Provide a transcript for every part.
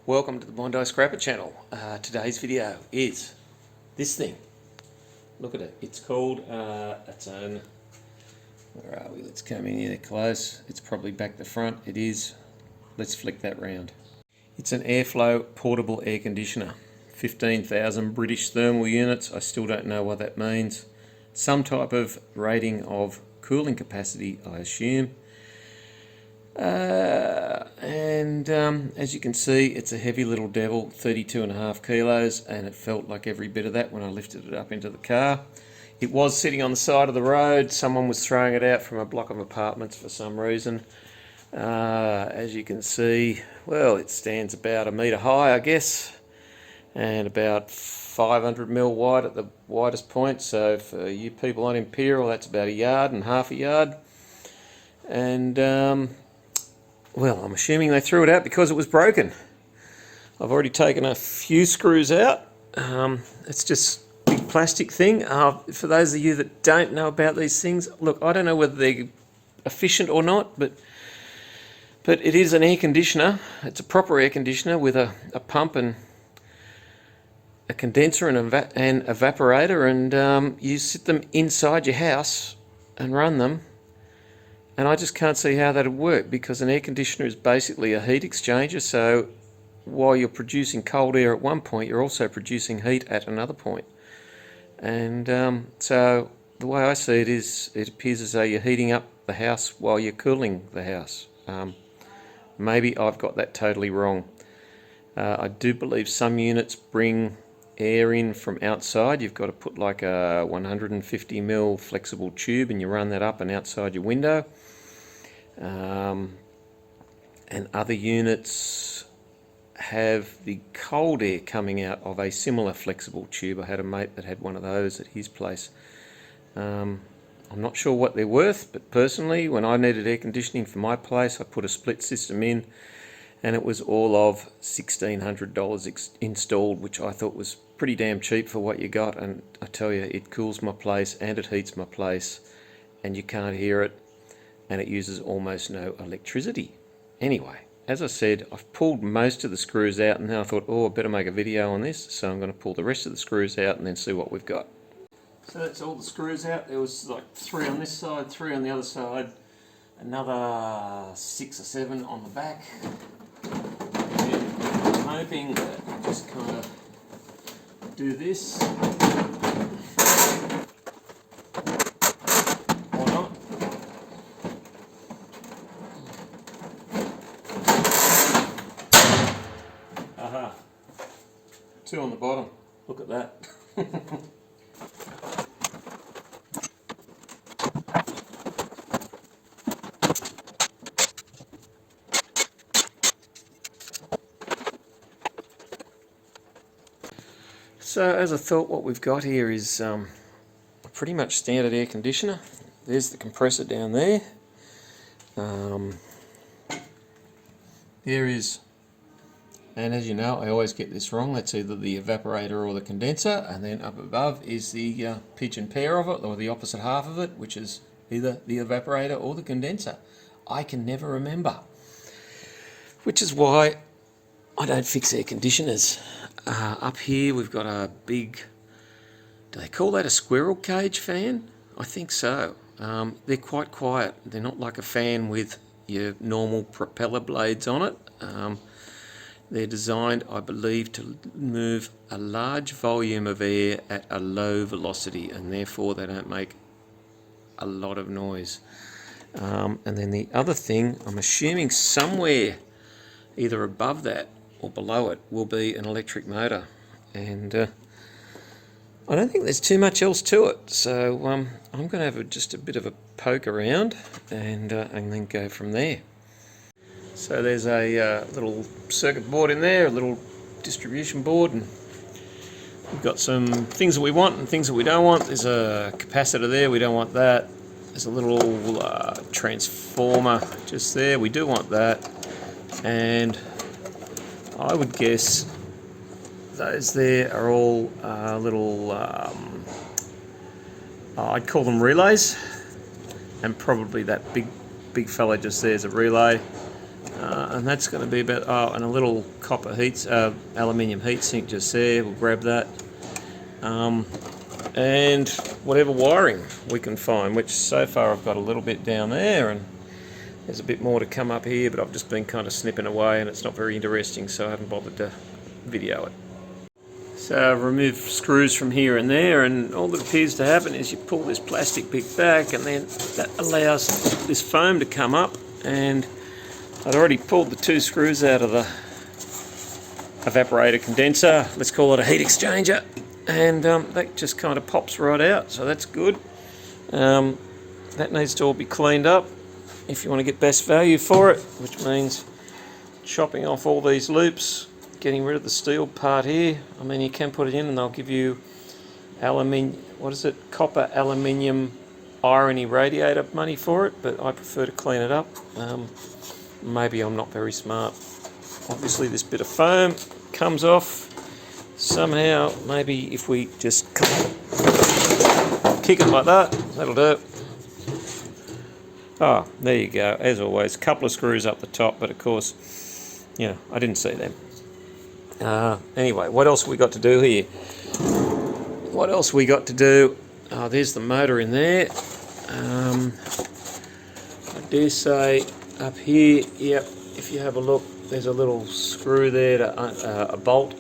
Welcome to the Bondi Scrapper channel. Today's video is this thing. Look at it. It's called its own. Where are we? Let's come in here close. It's probably back the front. It is. Let's flick that round. It's an airflow portable air conditioner. 15,000 British thermal units. I still don't know what that means. Some type of rating of cooling capacity, I assume. As you can see, it's a heavy little devil, 32.5 kilos, and it felt like every bit of that when I lifted it up into the car. It was sitting on the side of the road. Someone was throwing it out from a block of apartments for some reason. As you can see, well, it stands about 1 metre high, I guess, and about 500 mil wide at the widest point. So for you people on Imperial, that's about 1.5 yards. And well, I'm assuming they threw it out because it was broken. I've already taken a few screws out. It's just a big plastic thing. For those of you that don't know about these things, look, I don't know whether they're efficient or not, but it is an air conditioner. It's a proper air conditioner with a pump and a condenser and an evaporator, and you sit them inside your house and run them. And I just can't see how that would work, because an air conditioner is basically a heat exchanger. So while you're producing cold air at one point, you're also producing heat at another point. And so the way I see it is, it appears as though you're heating up the house while you're cooling the house. Maybe I've got that totally wrong. I do believe some units bring air in from outside. You've got to put like a 150 mil flexible tube and you run that up and outside your window. And other units have the cold air coming out of a similar flexible tube. I had a mate that had one of those at his place. I'm not sure what they're worth, but personally, when I needed air conditioning for my place, I put a split system in, and it was all of $1,600 installed, which I thought was pretty damn cheap for what you got. And I tell you, it cools my place and it heats my place, and you can't hear it, and it uses almost no electricity. Anyway, as I said, I've pulled most of the screws out, and then I thought, oh, I better make a video on this, so I'm going to pull the rest of the screws out and then see what we've got. So that's all the screws out. There was like 3 on this side, 3 on the other side, another 6 or 7 on the back. And I'm hoping that I just kind of do this. Or not. Aha. 2 on the bottom. Look at that. So as I thought, what we've got here is a pretty much standard air conditioner. There's the compressor down there. There is, and as you know, I always get this wrong, that's either the evaporator or the condenser, and then up above is the pigeon pair of it, or the opposite half of it, which is either the evaporator or the condenser. I can never remember, which is why I don't fix air conditioners. Up here we've got a big, do they call that a Squirrel Cage Fan? I think so. They're quite quiet. They're not like a fan with your normal propeller blades on it. They're designed, I believe, to move a large volume of air at a low velocity, and therefore they don't make a lot of noise. And then the other thing, I'm assuming somewhere either above that or below it will be an electric motor, and I don't think there's too much else to it, so I'm going to have just a bit of a poke around and then go from there. So there's a little circuit board in there, a little distribution board, and we've got some things that we want and things that we don't want. There's a capacitor there, we don't want that. There's a little transformer just there, we do want that, and I would guess those there are all little, I'd call them relays, and probably that big fella just there is a relay. and that's going to be about, and a little copper aluminium heat sink just there, we'll grab that. And whatever wiring we can find, which so far I've got a little bit down there, and there's a bit more to come up here, but I've just been kind of snipping away and it's not very interesting, so I haven't bothered to video it. So I've removed screws from here and there, and all that appears to happen is you pull this plastic bit back, and then that allows this foam to come up, and I'd already pulled the 2 screws out of the evaporator condenser, let's call it a heat exchanger, and that just kind of pops right out, so that's good. That needs to all be cleaned up if you want to get best value for it, which means chopping off all these loops, getting rid of the steel part here. I mean, you can put it in and they'll give you copper aluminium irony radiator money for it, but I prefer to clean it up. Maybe I'm not very smart. Obviously this bit of foam comes off somehow. Maybe if we just kick it like that, that'll do it. Oh, there you go. As always, a couple of screws up the top, but of course, you know, I didn't see them. Anyway, what else we got to do here? What else we got to do? Oh, there's the motor in there. I dare say up here, yep, if you have a look, there's a little screw there to a bolt.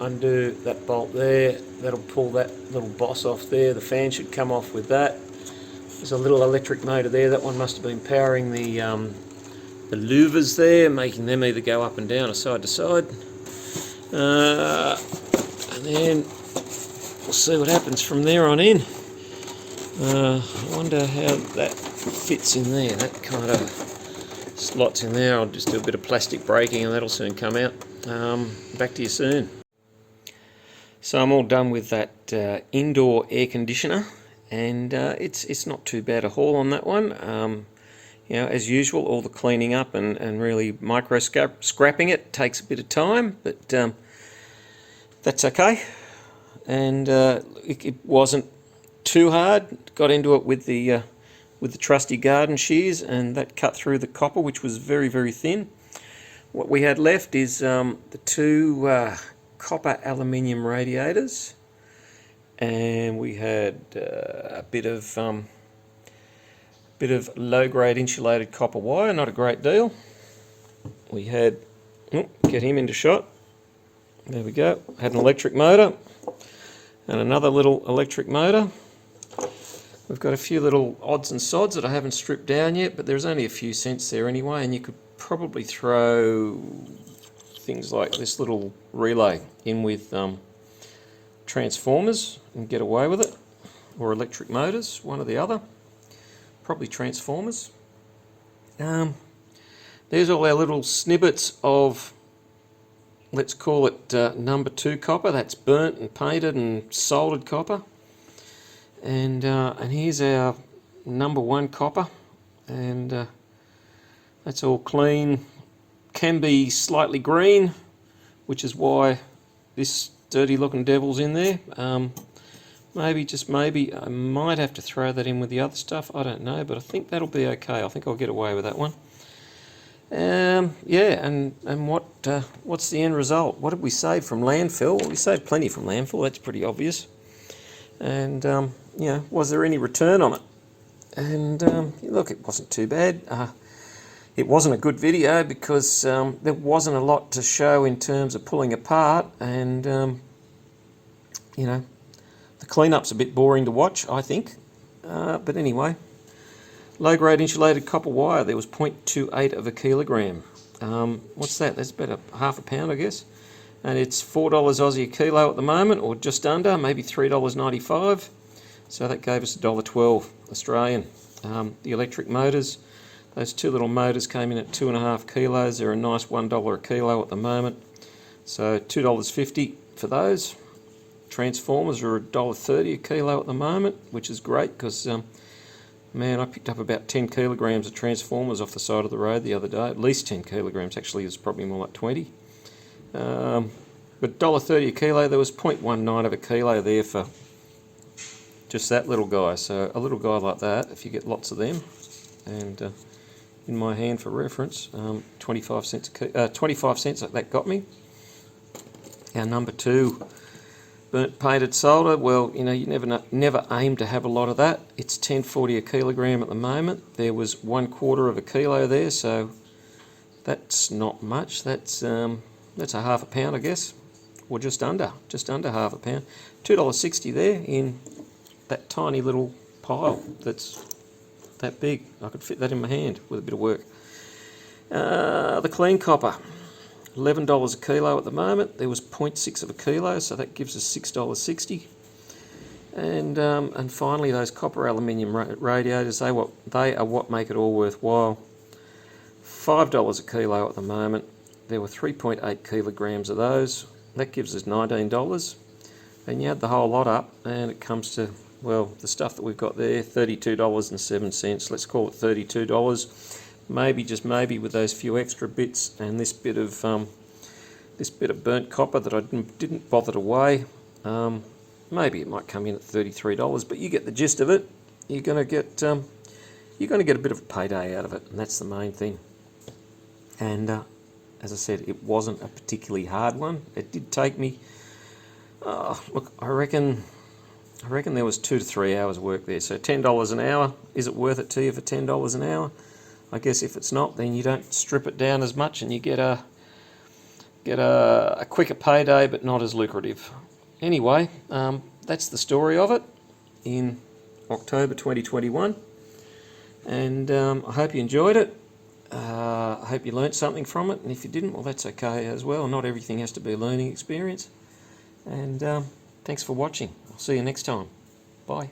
Undo that bolt there. That'll pull that little boss off there. The fan should come off with that. There's a little electric motor there. That one must have been powering the louvers there, making them either go up and down or side to side. And then we'll see what happens from there on in. I wonder how that fits in there. That kind of slots in there. I'll just do a bit of plastic braking and that'll soon come out. Back to you soon. So I'm all done with that indoor air conditioner, and it's not too bad a haul on that one. You know, as usual, all the cleaning up and really micro scrapping it takes a bit of time, but that's okay. And it wasn't too hard. Got into it with the trusty garden shears, and that cut through the copper, which was very, very thin. What we had left is the 2 copper aluminium radiators, and we had a bit of low-grade insulated copper wire, not a great deal. We had, get him into shot, there we go, had an electric motor and another little electric motor. We've got a few little odds and sods that I haven't stripped down yet, but there's only a few cents there anyway, and you could probably throw things like this little relay in with transformers and get away with it, or electric motors, one or the other. Probably transformers. There's all our little snippets of, let's call it number 2 copper. That's burnt and painted and soldered copper. And here's our number 1 copper, and that's all clean. Can be slightly green, which is why this dirty looking devil's in there. Maybe, just maybe, I might have to throw that in with the other stuff, I don't know, but I think that'll be okay. I think I'll get away with that one. Yeah, and what's the end result? What did we save from landfill? Well, we saved plenty from landfill, that's pretty obvious. And, you know, was there any return on it? And, look, it wasn't too bad. It wasn't a good video because there wasn't a lot to show in terms of pulling apart, and, you know, the cleanup's a bit boring to watch, I think. But anyway, low-grade insulated copper wire, there was 0.28 of a kilogram. What's that? That's about half a pound, I guess. And it's $4 Aussie a kilo at the moment, or just under, maybe $3.95. So that gave us $1.12 Australian. The electric motors, those 2 little motors came in at 2.5 kilos. They're a nice $1 a kilo at the moment. So $2.50 for those. Transformers are $1.30 a kilo at the moment, which is great because, man, I picked up about 10 kilograms of transformers off the side of the road the other day. At least 10 kilograms, actually, it's probably more like 20. But $1.30 a kilo, there was 0.19 of a kilo there for just that little guy. So a little guy like that, if you get lots of them, and in my hand for reference. 25 cents. 25 cents that got me. Our number 2, burnt painted solder. Well, you know, you never aim to have a lot of that. It's 10.40 a kilogram at the moment. There was 1/4 of a kilo there, so that's not much. That's a half a pound, I guess, or just under half a pound. $2.60 there in that tiny little pile that's that big. I could fit that in my hand with a bit of work. The clean copper, $11 a kilo at the moment. There was 0.6 of a kilo, so that gives us $6.60. And finally, those copper aluminium radiators, they are what make it all worthwhile. $5 a kilo at the moment. There were 3.8 kilograms of those. That gives us $19. And you add the whole lot up, and it comes to, well, the stuff that we've got there, $32.07. Let's call it $32. Maybe, just maybe, with those few extra bits and this bit of burnt copper that I didn't bother to weigh, maybe it might come in at $33. But you get the gist of it. You're going to get a bit of a payday out of it, and that's the main thing. And as I said, it wasn't a particularly hard one. It did take me, look, I reckon there was 2 to 3 hours work there. So $10 an hour, is it worth it to you for $10 an hour? I guess if it's not, then you don't strip it down as much, and you get a quicker payday, but not as lucrative. Anyway, that's the story of it in October 2021, and I hope you enjoyed it. I hope you learnt something from it, and if you didn't, well, that's okay as well. Not everything has to be a learning experience. And thanks for watching. I'll see you next time. Bye.